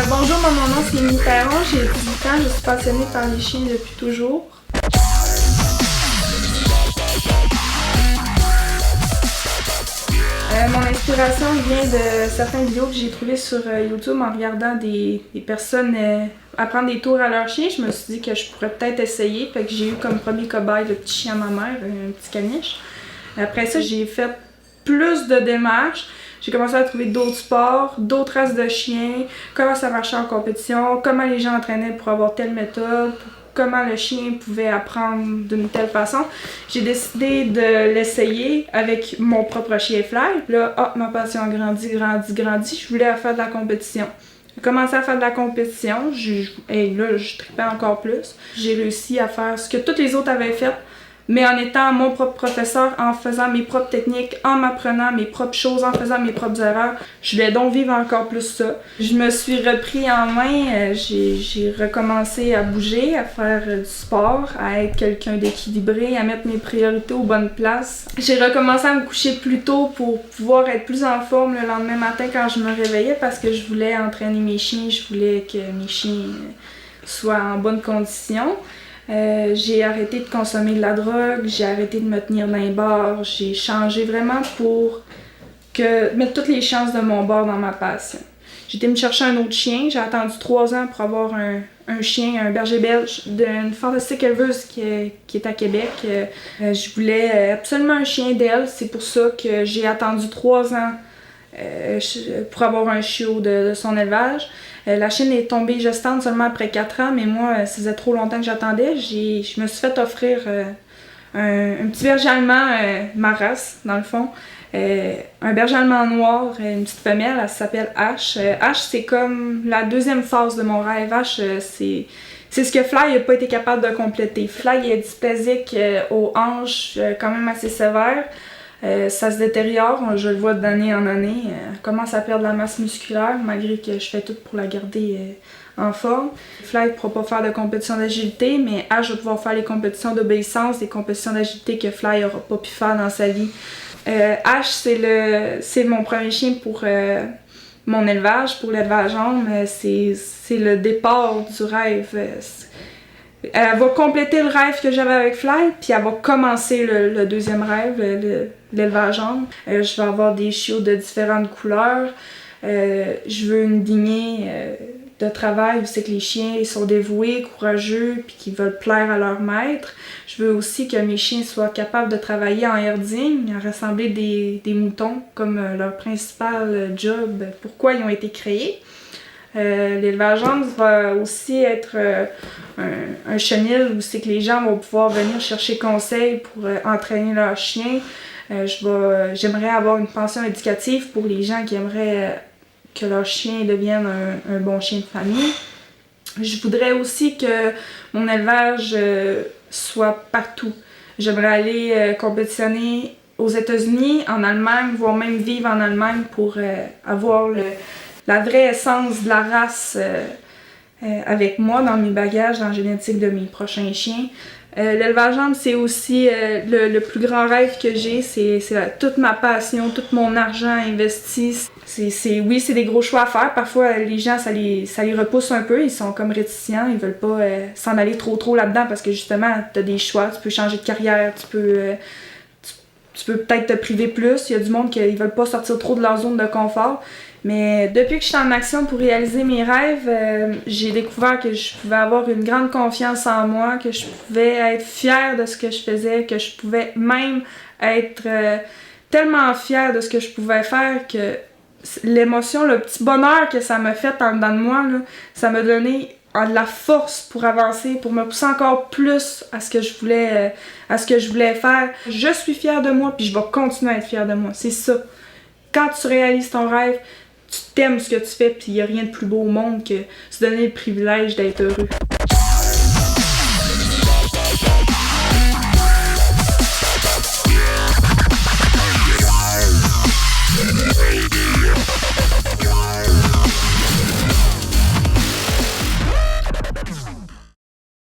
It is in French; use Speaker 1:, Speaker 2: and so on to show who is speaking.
Speaker 1: Bonjour, mon nom c'est Émilie Perron, j'ai 18 ans, je suis passionnée par les chiens depuis toujours. Mon inspiration vient de certaines vidéos que j'ai trouvées sur YouTube en regardant des personnes apprendre des tours à leur chien. Je me suis dit que je pourrais peut-être essayer, fait que j'ai eu comme premier cobaye le petit chien à ma mère, un petit caniche. Après ça, j'ai fait plus de démarches. J'ai commencé à trouver d'autres sports, d'autres races de chiens, comment ça marchait en compétition, comment les gens entraînaient pour avoir telle méthode, comment le chien pouvait apprendre d'une telle façon. J'ai décidé de l'essayer avec mon propre chien Fly. Là, ma passion a grandi. Je voulais faire de la compétition. J'ai commencé à faire de la compétition, et là, je tripais encore plus. J'ai réussi à faire ce que toutes les autres avaient fait, mais en étant mon propre professeur, en faisant mes propres techniques, en m'apprenant mes propres choses, en faisant mes propres erreurs. Je voulais donc vivre encore plus ça. Je me suis repris en main, j'ai recommencé à bouger, à faire du sport, à être quelqu'un d'équilibré, à mettre mes priorités aux bonnes places. J'ai recommencé à me coucher plus tôt pour pouvoir être plus en forme le lendemain matin quand je me réveillais parce que je voulais entraîner mes chiens, je voulais que mes chiens soient en bonne condition. J'ai arrêté de consommer de la drogue, j'ai arrêté de me tenir dans les bars, j'ai changé vraiment pour mettre toutes les chances de mon bord dans ma passion. J'ai été me chercher un autre chien, j'ai attendu 3 ans pour avoir un chien, un berger belge d'une fantastique éleveuse qui est à Québec. Je voulais absolument un chien d'elle, c'est pour ça que j'ai attendu 3 ans pour avoir un chiot de son élevage. La chienne est tombée gestante seulement après 4 ans, mais moi, ça faisait trop longtemps que j'attendais. Je me suis fait offrir un petit berger allemand, ma race, dans le fond. Un berger allemand noir, une petite femelle, elle s'appelle H. H, c'est comme la deuxième phase de mon rêve. H, c'est ce que Fly n'a pas été capable de compléter. Fly est dysplasique aux hanches, quand même assez sévère. Ça se détériore, je le vois d'année en année. Elle commence à perdre de la masse musculaire, malgré que je fais tout pour la garder en forme. Fly ne pourra pas faire de compétition d'agilité, mais Ash va pouvoir faire les compétitions d'obéissance, les compétitions d'agilité que Fly n'aura pas pu faire dans sa vie. Ash, c'est mon premier chien pour mon élevage, pour l'élevage homme. C'est le départ du rêve. Elle va compléter le rêve que j'avais avec Fly, puis elle va commencer le deuxième rêve, l'élevage homme. Je vais avoir des chiots de différentes couleurs. Je veux une lignée de travail où c'est que les chiens ils sont dévoués, courageux, puis qui veulent plaire à leur maître. Je veux aussi que mes chiens soient capables de travailler en herding, à rassembler des moutons comme leur principal job, pourquoi ils ont été créés. L'élevage homme va aussi être un chenil où c'est que les gens vont pouvoir venir chercher conseil pour entraîner leurs chiens. J'aimerais avoir une pension éducative pour les gens qui aimeraient que leur chien devienne un bon chien de famille. Je voudrais aussi que mon élevage soit partout. J'aimerais aller compétitionner aux États-Unis, en Allemagne, voire même vivre en Allemagne pour avoir la vraie essence de la race avec moi dans mes bagages, dans la génétique de mes prochains chiens. L'élevage homme, c'est aussi le plus grand rêve que j'ai, c'est toute ma passion, tout mon argent investi. Oui, c'est des gros choix à faire. Parfois, les gens, ça les repousse un peu, ils sont comme réticents, ils veulent pas s'en aller trop là-dedans parce que justement, tu as des choix, tu peux changer de carrière, tu peux peut-être te priver plus. Il y a du monde qui ne veulent pas sortir trop de leur zone de confort. Mais depuis que je suis en action pour réaliser mes rêves, j'ai découvert que je pouvais avoir une grande confiance en moi, que je pouvais être fière de ce que je faisais, que je pouvais même être tellement fière de ce que je pouvais faire que l'émotion, le petit bonheur que ça m'a fait en dedans de moi, là, ça m'a donné de la force pour avancer, pour me pousser encore plus à ce que je voulais faire. Je suis fière de moi, puis je vais continuer à être fière de moi. C'est ça. Quand tu réalises ton rêve, tu t'aimes ce que tu fais, puis il n'y a rien de plus beau au monde que se donner le privilège d'être heureux.